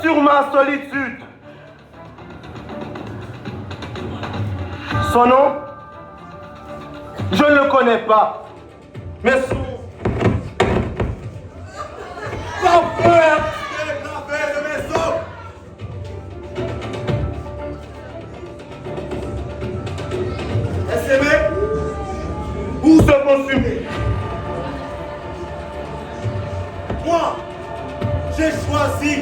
sur ma solitude. Son nom, je ne le connais pas, mais son frère est gravé de mes os. Est-ce aimé ou se consumer? Moi, j'ai choisi.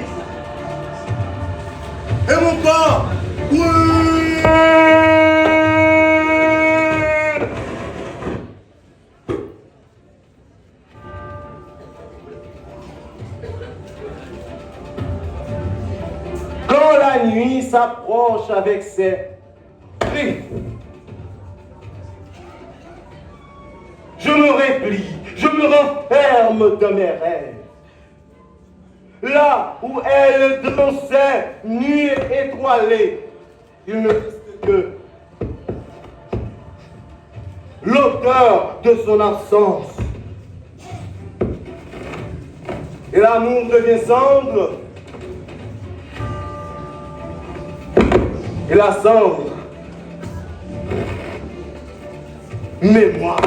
Et mon corps, oui. Quand la nuit s'approche avec ses griffes, je me replie, je me renferme de mes rêves. Là où elle dansait, nue et étoilée, il ne reste que l'odeur de son absence. Et l'amour devient cendre, et la cendre, mémoire.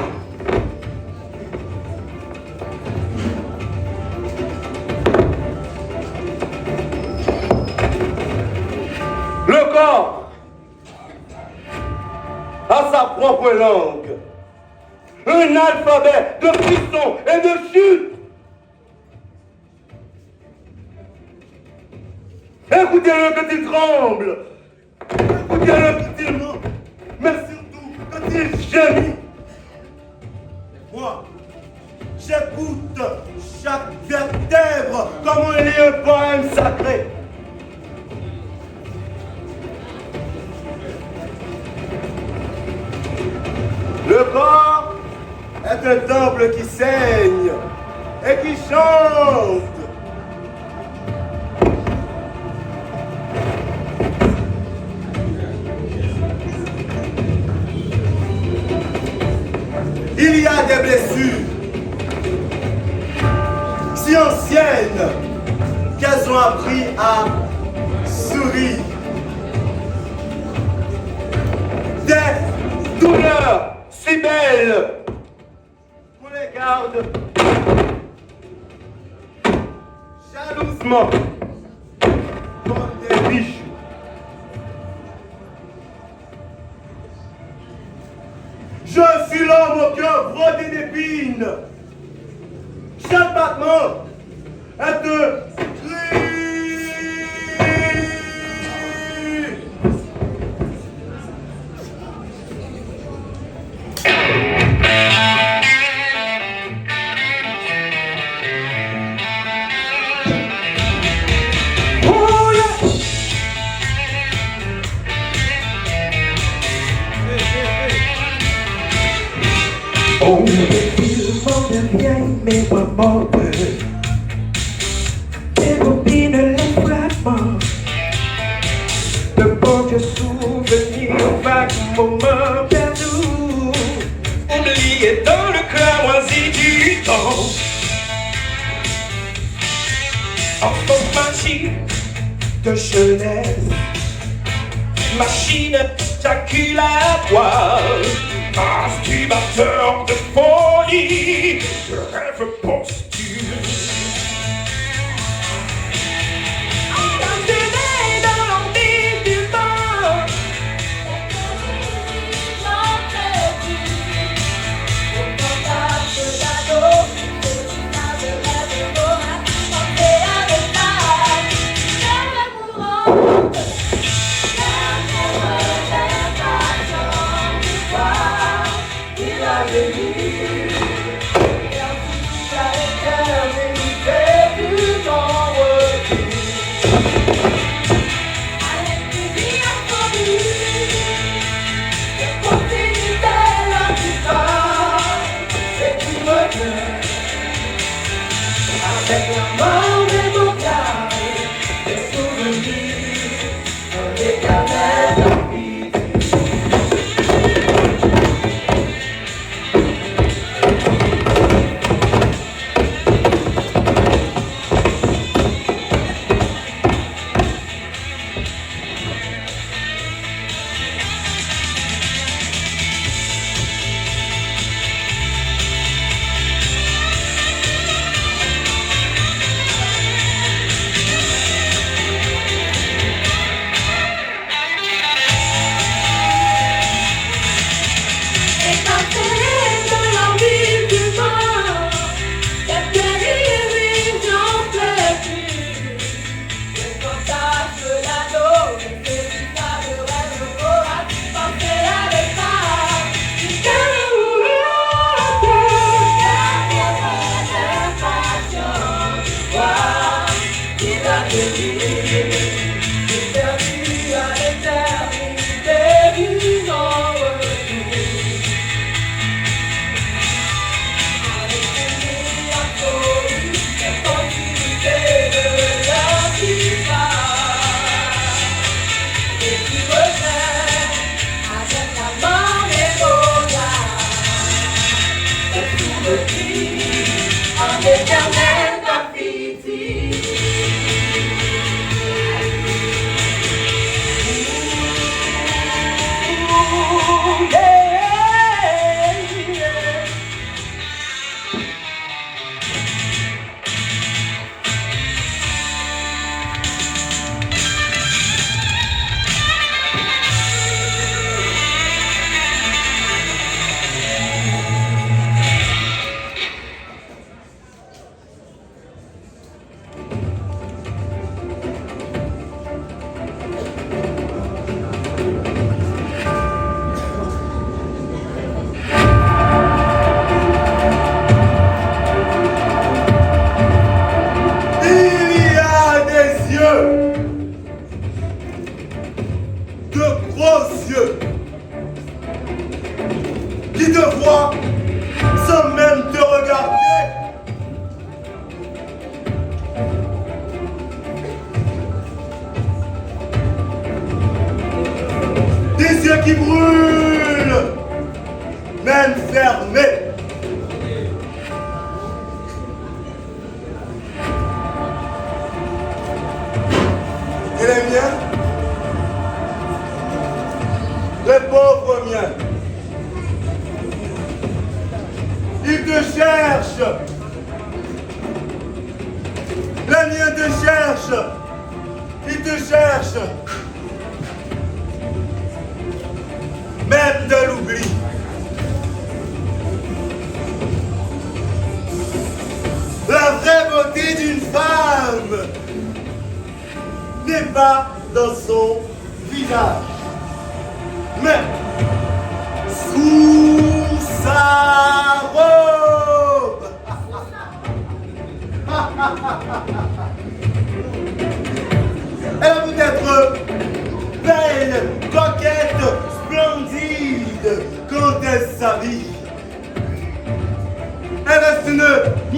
Le corps a sa propre langue, un alphabet de frissons et de chutes. Écoutez-le quand il tremble, écoutez-le quand il ment, mais surtout quand il gémit. Moi, j'écoute chaque vertèbre comme on lit un poème sacré. Le corps est un temple qui saigne et qui chante. Il y a des blessures si anciennes qu'elles ont appris à sourire. Des douleurs si belles qu'on les garde jalousement comme des bijoux. Je suis l'homme au cœur brodé d'épines. Chaque battement est un cri. On refile mon vieille mémoire. Tes copines les fragments de bons vieux souvenirs, vagues moments perdus, oubliés dans le cramoisi du temps. Informatique de jeunesse, machine jaculatoire, masturbateur de folie, de rêve posture. Enraciné dans l'empire du temps. Avec la mort démocrate, des souvenirs, un éternel envie. en éternel graffiti. De gros yeux qui te voient sans même te regarder. Des yeux qui brûlent, même fermés. Et les miens? Les pauvres miens. Ils te cherchent. Les miens te cherchent. Ils te cherchent. Même de l'oubli. La vraie beauté d'une femme n'est pas dans son visage, mais sous sa robe. Elle peut être belle, coquette, splendide quand elle s'habille. Elle reste une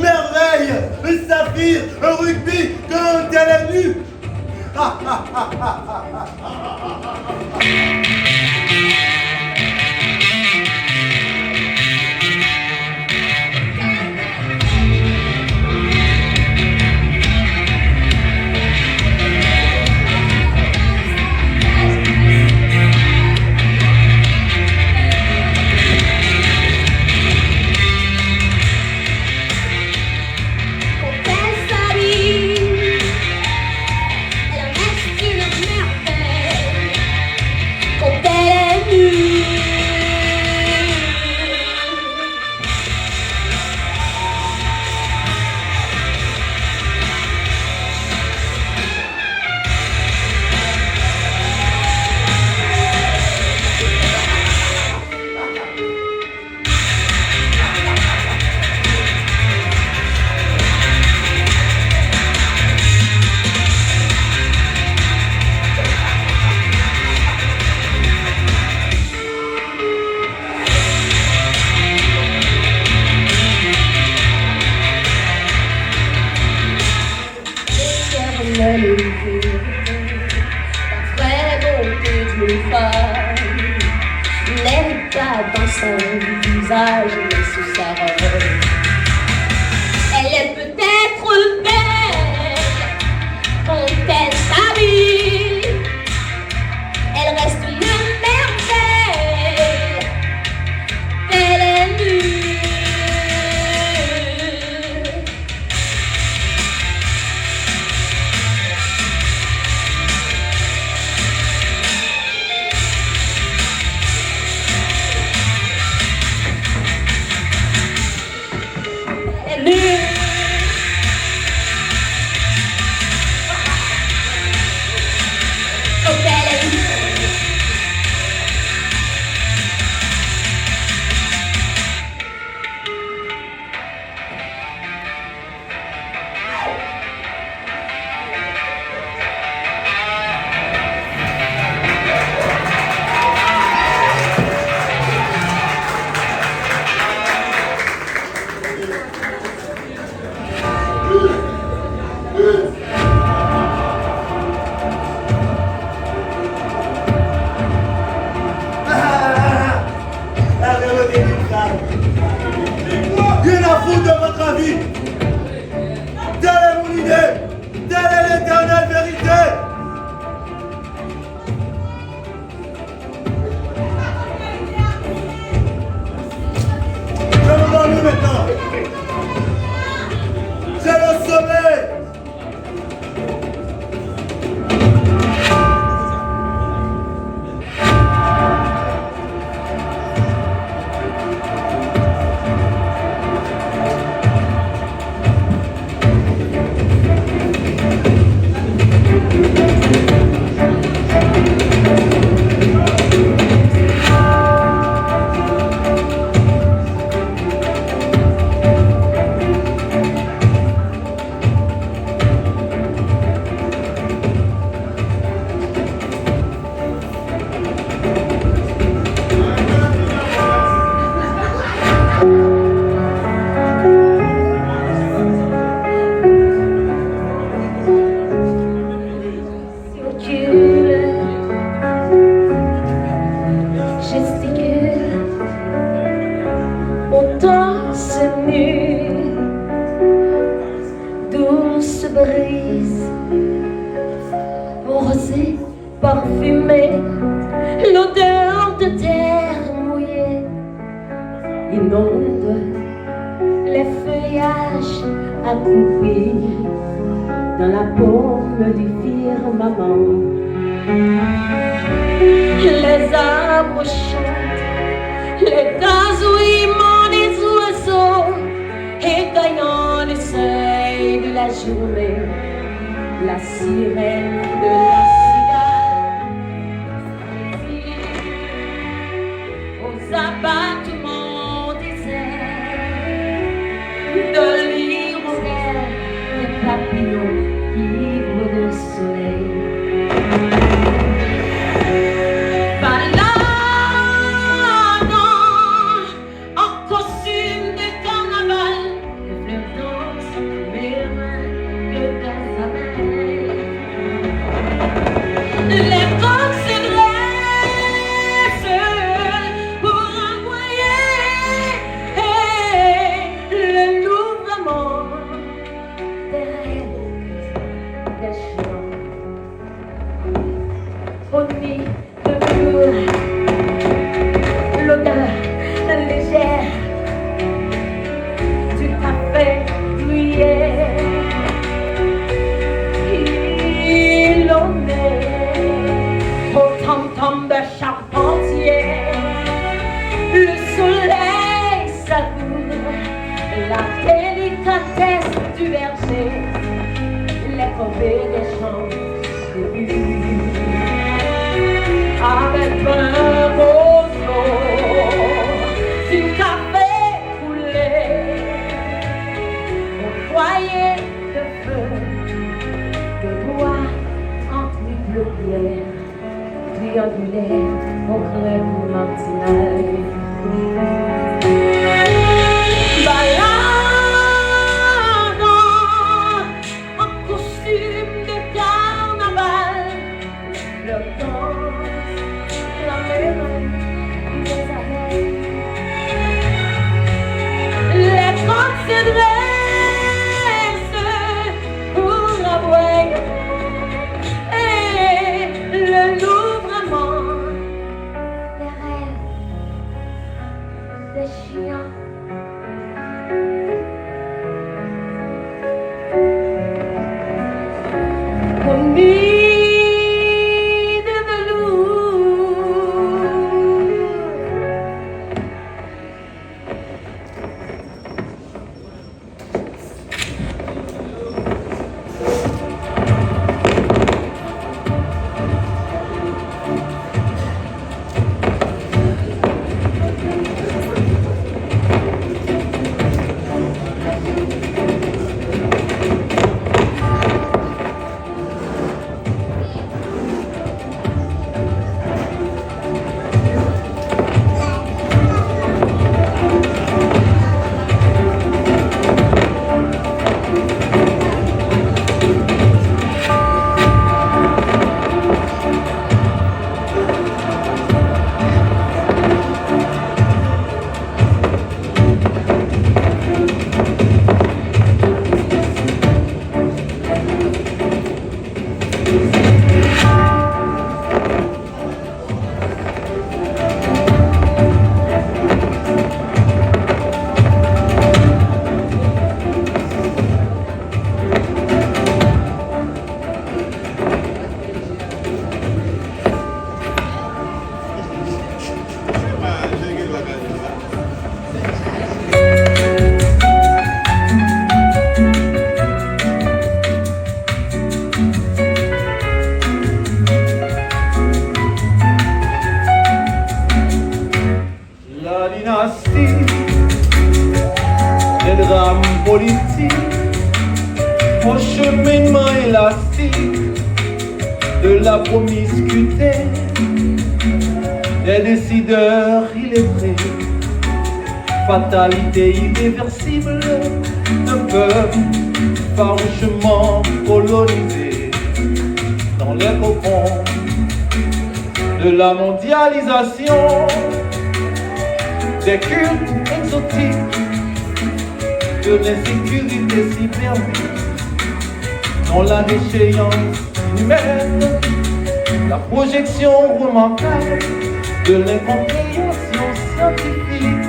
merveille, un saphir, un rubis quand elle est nue. La vraie beauté d'une femme n'est pas dans son visage mais sous sa robe. Elle est peut-être belle quand elle s'habille, elle reste une merveille, elle est nue. brise, rosée, parfumée, l'odeur de terre mouillée inonde les feuillages accroupis dans la paume du firmament. Les arbres chantent, les gazouillements des oiseaux, égagnant le seuil de la journée, la sirène de la cigale aux abattements des airs, de l'hirondelle des papillons ivres de soleil. L'odeur légère du café gruyère, ilonné au tom-tom de charpentier. Le soleil savoure la délicatesse du verger, les corvées des champs de buis. Avec un roseau du café coulé au foyer de feu, de bois entre les paupières, triangulaires au creux matinal. Des drames politiques au cheminement élastique de la promiscuité des décideurs illettrés, fatalité irréversible d'un peuple farouchement colonisé dans les cocons de la mondialisation, des cultes exotiques, de l'insécurité cybernétique, dans la déchéance humaine, la projection remarquable de l'incompréhension scientifique,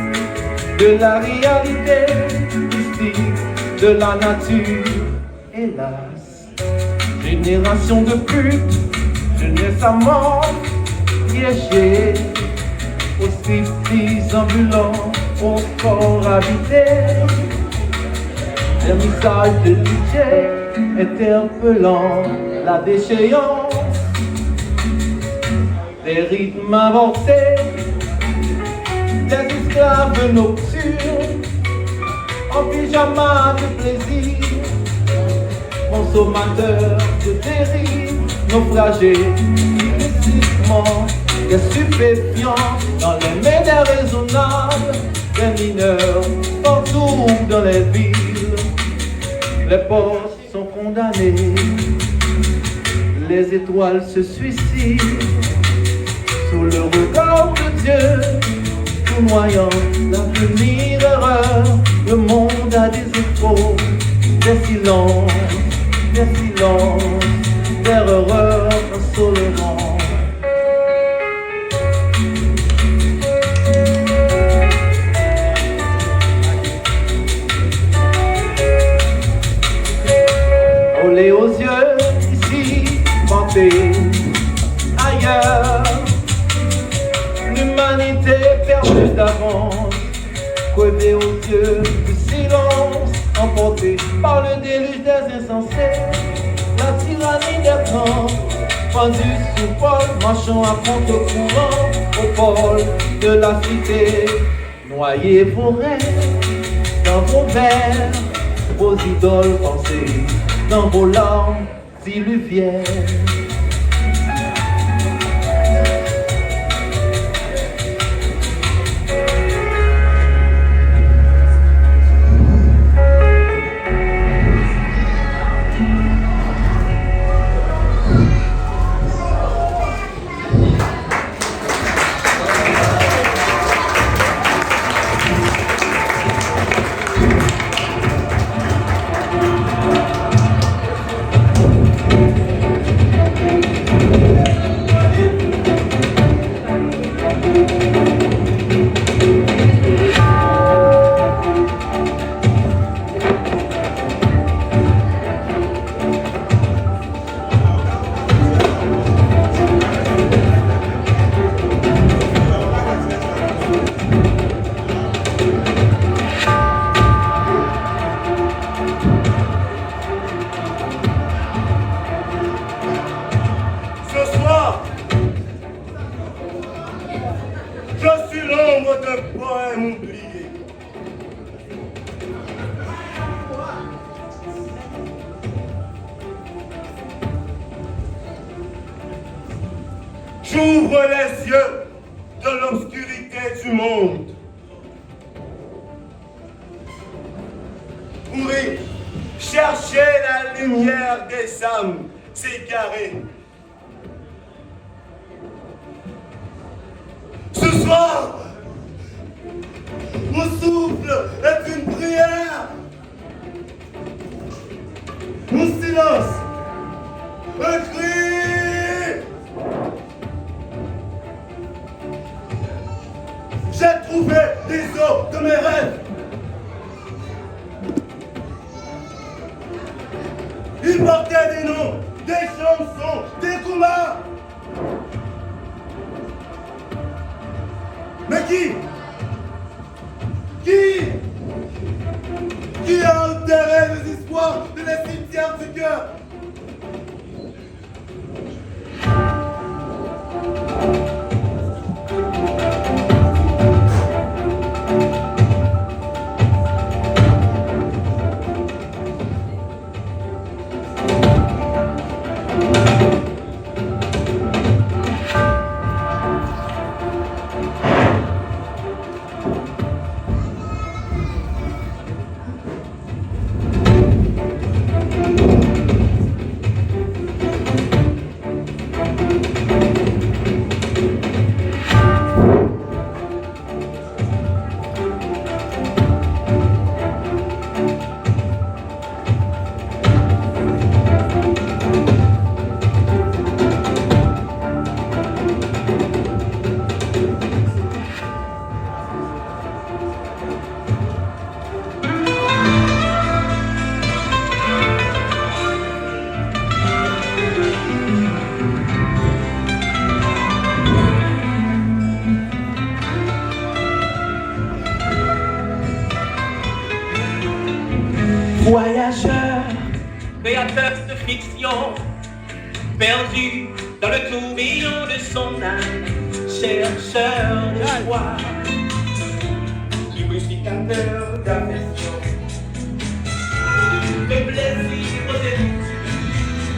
de la réalité mystique, de la nature, hélas. Génération de putes, jeunesse à mort, piégée, au striptease ambulant, au corps habité. Des messages de DJ interpellant la déchéance, des rythmes inventés, des esclaves nocturnes, en pyjama de plaisir, consommateurs de dérive, naufragés illicitement, des stupéfiants dans les mains déraisonnables, des mineurs partout dans les villes. Les porcs sont condamnés, les étoiles se suicident, sous le regard de Dieu, tout noyant l'avenir erreur. Le monde a des échos, des silences, des erreurs insolents. Olé aux yeux, ici, vanté, ailleurs. L'humanité perdue d'avance, crevé aux yeux du silence, emporté par le déluge des insensés. La tyrannie des temps, pendu sous pôle, marchant à contre-courant au pôle de la cité. Noyez vos rêves dans vos vers, vos idoles pensées dans vos larmes diluviennes. Je suis l'ombre d'un poème oublié. J'ouvre les yeux de l'obscurité du monde pour y chercher la lumière des âmes égarées. Ce soir, mon souffle est une prière. Mon silence, un cri. J'ai trouvé les os de mes rêves. Ils portaient des noms, des chansons, des combats. Mais qui a enterré les espoirs de les cimetières du cœur? Voyageur, créateur de fiction, perdu dans le tourbillon de son âme, chercheur de joie, lubrificateur d'affection, de plaisir aux études,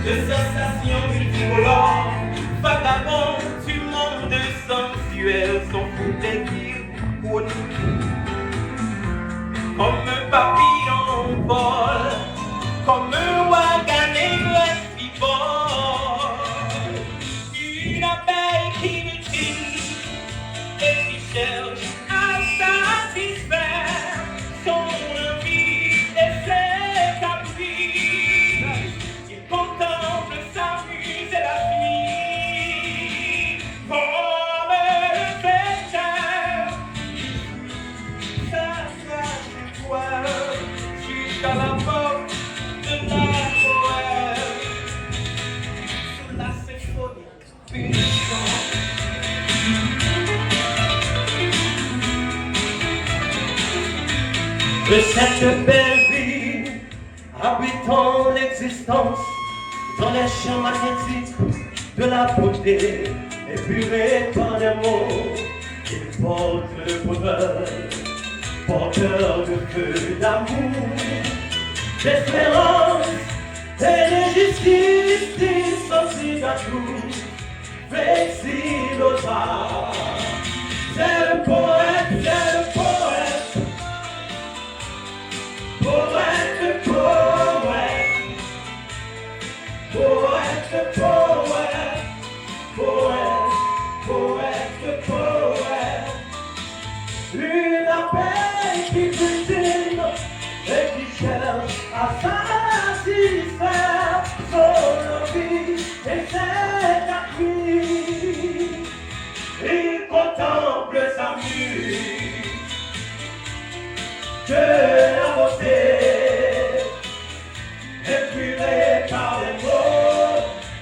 de sensations multicolores, vagabond du monde sensuel, son fou désir chronique. Comme un papillon vole, comme un ouagané qui vole, une abeille qui mutine et qui cherche à satisfaire son envie et ses caprices. Il contemple sa muse et la fille comme le pétard. Jusqu'à la porte de la poème, sous la symphonie puissante. De cette belle vie, habitons l'existence dans les champs magnétiques de la beauté, épurée par les mots qui portent le bonheur. Porteur de feu d'amour, d'espérance et de justice, aussi d'atout, flexible aux arts. C'est le poète, c'est le poète, poète, poète, poète, poète, poète, poète, poète. Une abeille qui cultive et qui cherche à satisfaire son envie et ses caprices. Il contemple sa muse de la beauté, épurée par les mots,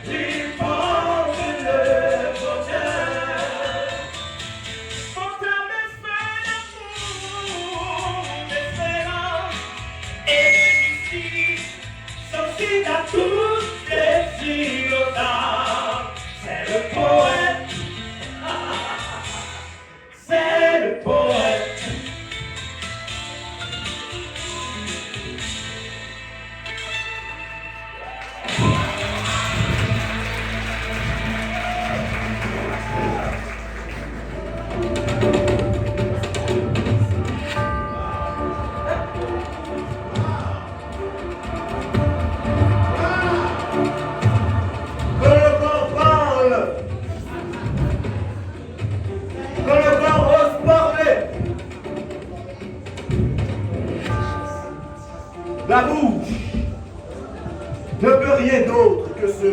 il pense le bonheur. À toutes les îles c'est le poète, c'est le poète. La bouche ne peut rien d'autre que se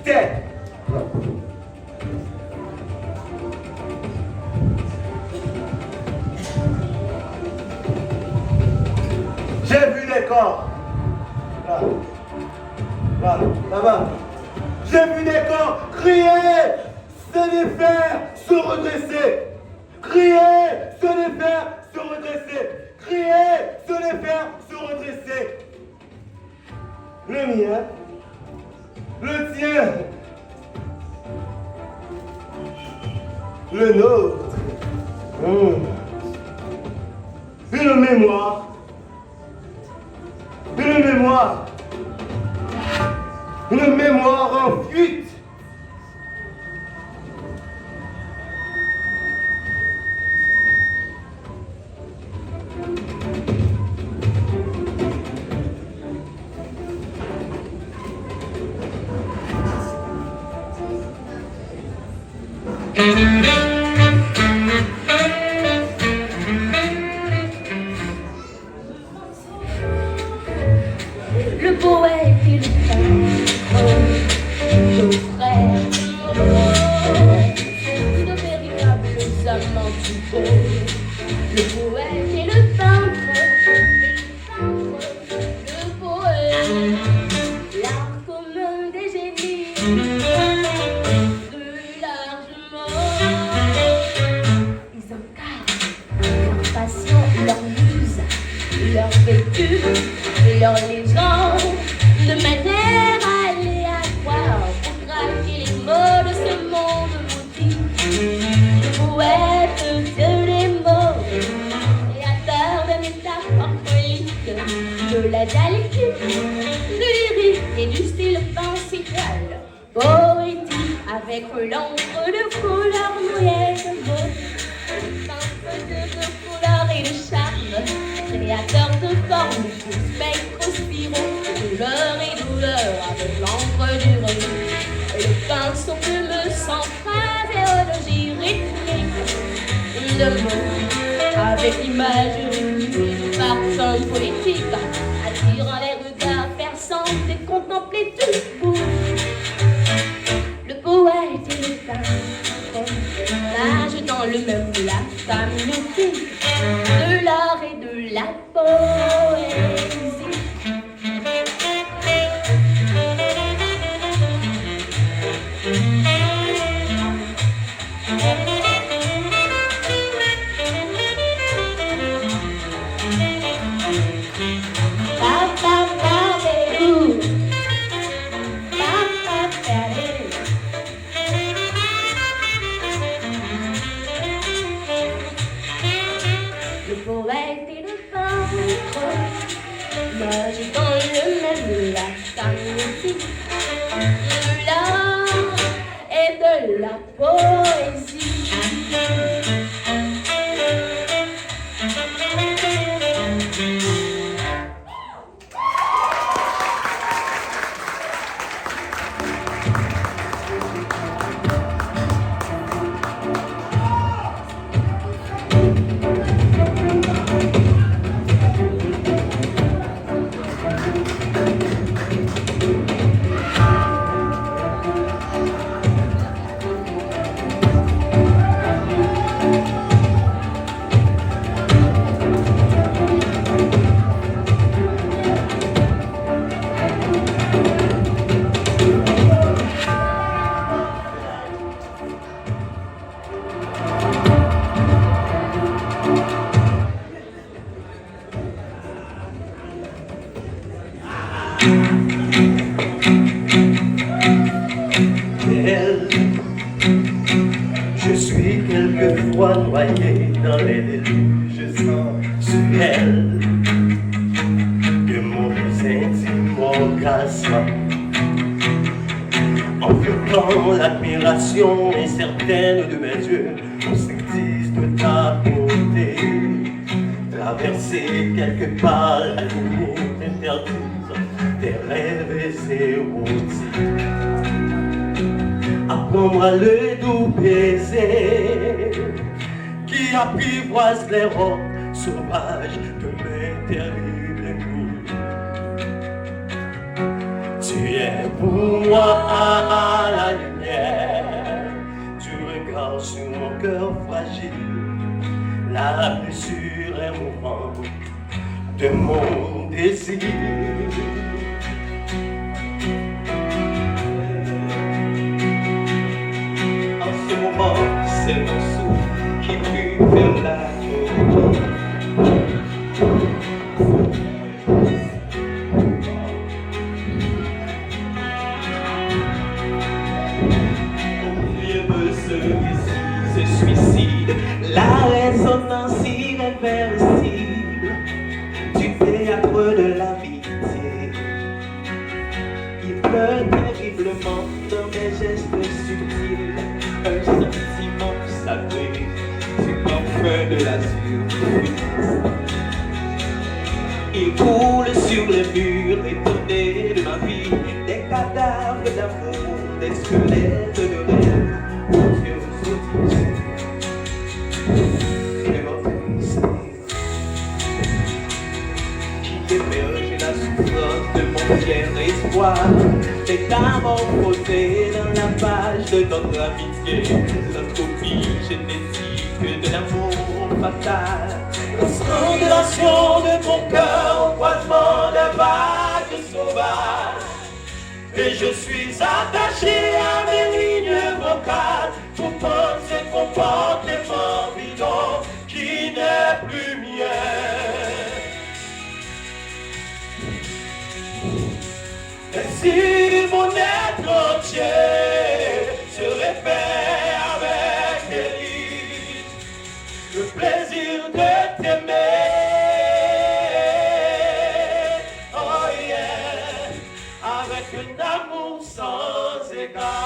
taire. J'ai vu des corps. Là-bas. J'ai vu des corps crier, se défaire, se redresser. Crier, se défaire, se redresser. Crier, se défaire, se redresser. Le mien, le tien, le nôtre. Une mémoire. Une mémoire. Une mémoire en fuite. Le poète et le frère, nos frères, de véritables amants du beau. Le poète et le peintre, le poète, l'art commun des génies, plus largement. Ils incarnent leur passion, leur muse, leur vécu. leur légende de manière aléatoire pour traquer les mots de ce monde maudit. Le poète de les mots, créateur de métaphores politiques, de la dialectique, du lyrique et du style pensical, poétique avec l'ombre de couleur noyée de mots, de couleur et de charme, créateur de formes, de spectres spiraux, douleur et douleur avec l'encre du remue, le pinceau plume sans phraséologie rythmique, de mots avec imagerie, parfum poétique, attirant les regards perçants et contempler tout pour le poète et le peintre nagent dans le même lac amniotique de l'art et de la poésie. Le poète et le peintre nagent dans le même lac amniotique de l'art et de la poésie. Je suis quelquefois noyé dans les déluges sensuels de mon plus intime orgasme, en flottant l'admiration incertaine de mes yeux, au sectice de ta beauté, traverser quelque part la limite interdite des rêves érotiques. Apprends-moi le doux baiser qui apprivoise les rocs sauvages de mes terribles nuits. Tu es pour moi la lumière du regard sur mon cœur fragile, la blessure émouvante de mon désir. C'est mon souffle qui pue vers l'amour. Au milieu de ce suicide, la résonance irréversible du théâtre de l'amitié. Il pleut terriblement dans mes gestes subtils, un sentiment sacré du parfum de l'azur. Il coule sur les murs étonnés de ma vie, des cadavres d'amour, des squelettes de rêve, aux yeux sautés. Et votre qui émerge la souffrance de mon fier espoir, métamorphosé dans la page de notre amitié, la copie génétique de l'amour fatal, la strangulation de mon cœur au croisement de vagues sauvages. Et je suis attaché à mes lignes vocales pour prendre ce comportement bidon qui n'est plus mien. Et si mon être entier se répète avec délice, le plaisir de t'aimer, oh yeah, avec un amour sans égal.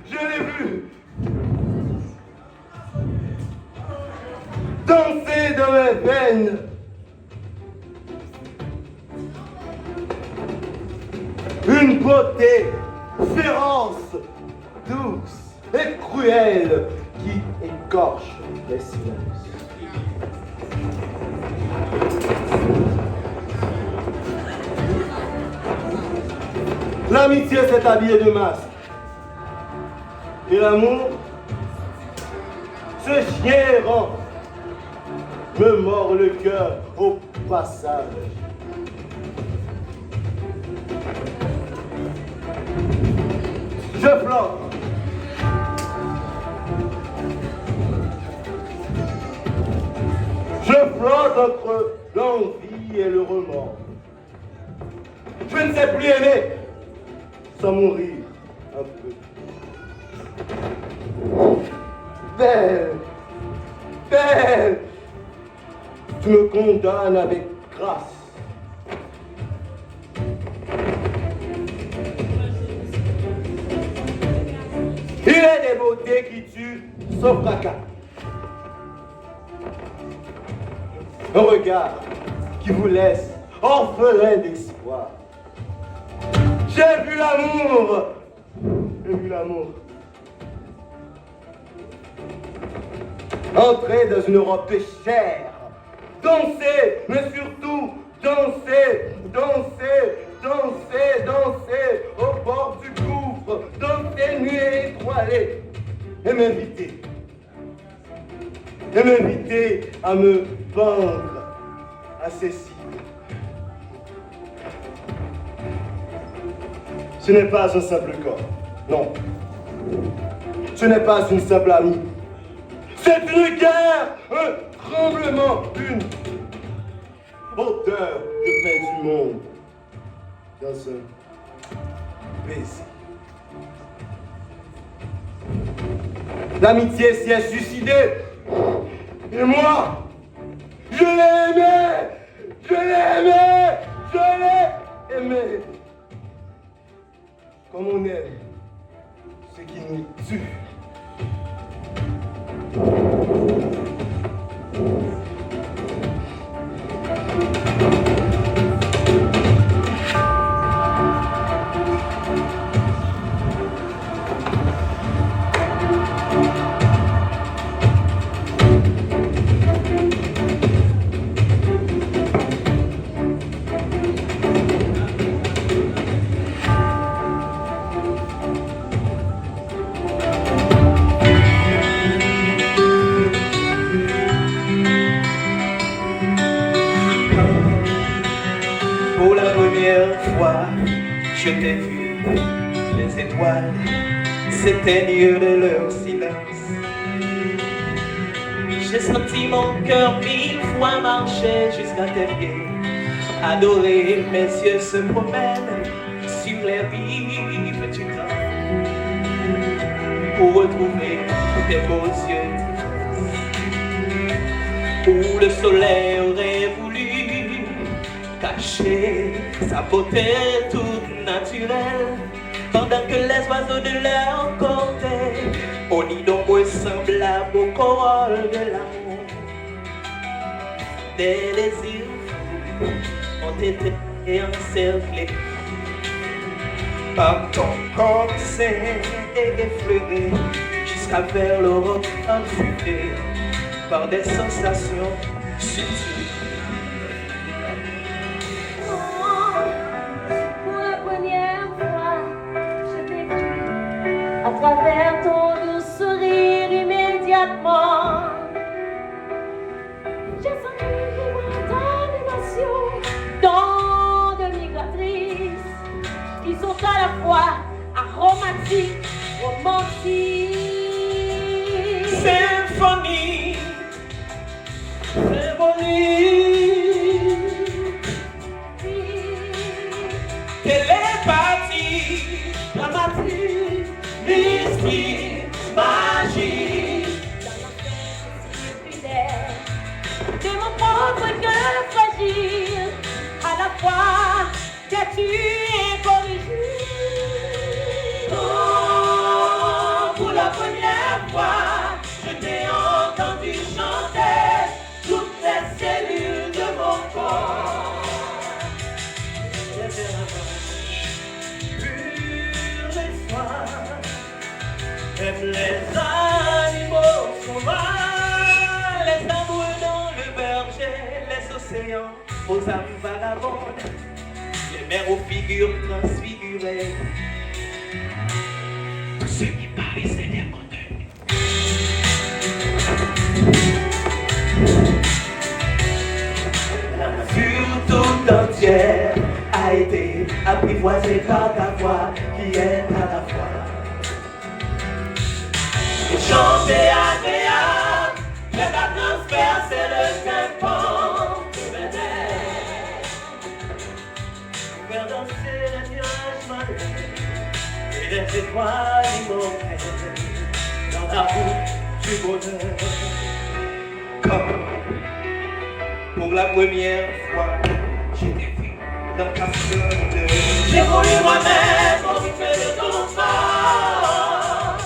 Je l'ai vu danser dans mes veines. Une beauté féroce, douce et cruelle qui écorche les silences. L'amitié s'est habillée de masque. Et l'amour, ce chien errant, me mord le cœur au passage. Je flotte. Je flotte entre l'envie et le remords. Je ne sais plus aimer sans mourir un peu. Belle, belle, tu me condamnes avec grâce. Il est des beautés qui tuent sans fracas. Un regard qui vous laisse orphelin d'espoir. J'ai vu l'amour. J'ai vu l'amour. Entrer dans une robe de chair. Danser, mais surtout danser, danser, danser, danser au bord du gouffre, danser nuit étoilée. Et m'inviter à me pendre à ses cils. Ce n'est pas un simple corps, non. Ce n'est pas une simple amie. C'est une guerre, un tremblement, une hauteur de paix du monde dans un baiser. L'amitié s'y est suicidée. Et moi, je l'ai aimé, je l'ai aimé, je l'ai aimé. Comme on aime ce qui nous tue. Je t'ai vu, les étoiles s'éteignent de leur silence. J'ai senti mon cœur 1000 fois marcher jusqu'à tes pieds. Adoré, mes yeux se promènent sur les rives du temps pour retrouver tes beaux yeux où le soleil aurait voulu cacher sa beauté toute naturelle, pendant que les oiseaux de leur côté au nid d'ombre semblable aux corolles de l'amour. Des désirs fous ont été encerclés par ton corps sain et effleuré, jusqu'à vers l'aurore enfumée par des sensations subtiles. À travers ton doux sourire immédiatement, j'ai senti romantique, romantique. Symphonie, symphonie, télépathie, dramatique, mystique, magie. De mon propre cœur fragile, à la fois qu'as-tu incorrigible. Oh, pour la première fois, je t'ai entendu chanter toutes les cellules de mon corps. Pur l'espoir, même les animaux sauvages, les amoureux dans le berger, les océans aux âmes vagabondes, les mers aux figures transfigurées, tous ceux qui paraissaient des montagnes. La nature tout entière a été apprivoisée par ta voix qui est à la fois une chante agréable, mais l'atmosphère c'est le tympan de Vénère. Faire danser les nuages marins et les étoiles immortelles dans la route du bonheur. Comme pour la première fois, j'ai vu dans ta fleur. J'ai voulu moi-même au rythme de ton corps,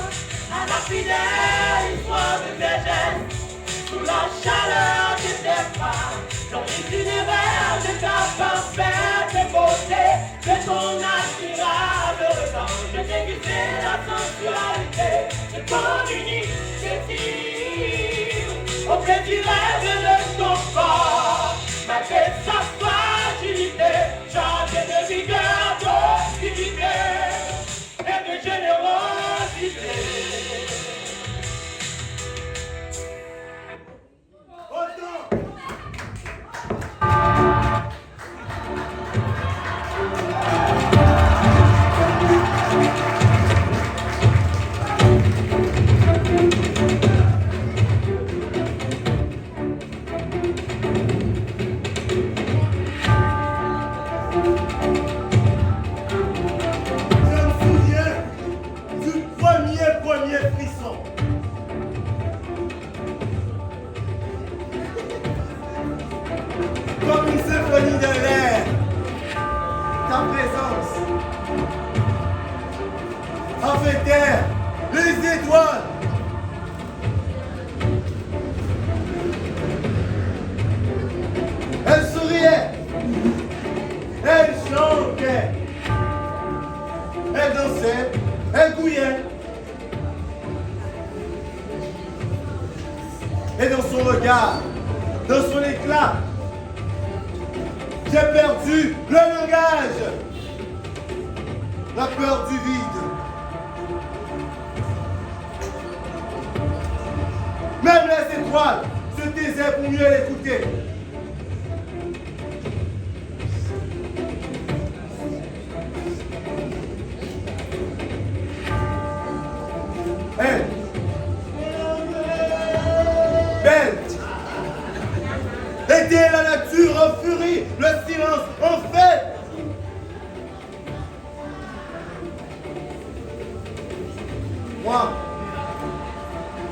à la fidèle histoire de tes gestes, sous la chaleur de tes pas, dans l'itinéraire de ta parfaite beauté, de ton admirable regard. Je t'ai gusté la sensualité de ton unique désir, auprès du rêve de ton corps, malgré sa fragilité, chargé de vigueur, d'optimité et de générosité. Premier frisson. Comme une symphonie de l'air, ta présence a fait taire les étoiles. Elle souriait, elle chantait, elle dansait, elle gouillait. Et dans son regard, dans son éclat, j'ai perdu le langage, la peur du vide. Même les étoiles se taisaient pour mieux l'écouter. Était la nature en furie, le silence en fête. Moi,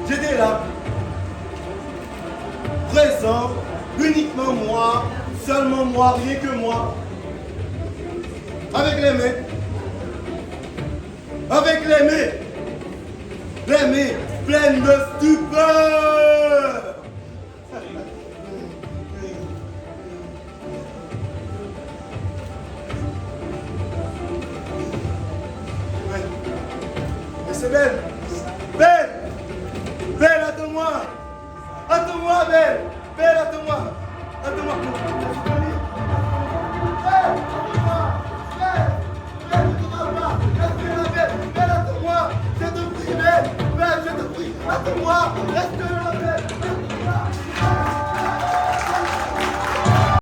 j'étais là, présent, uniquement moi, seulement moi, rien que moi, avec les mains pleines de stupeur. C'est Belle, attends-moi, Belle, attends-moi, Belle, attends-moi, je te prie, Belle, je te prie, attends-moi, reste là.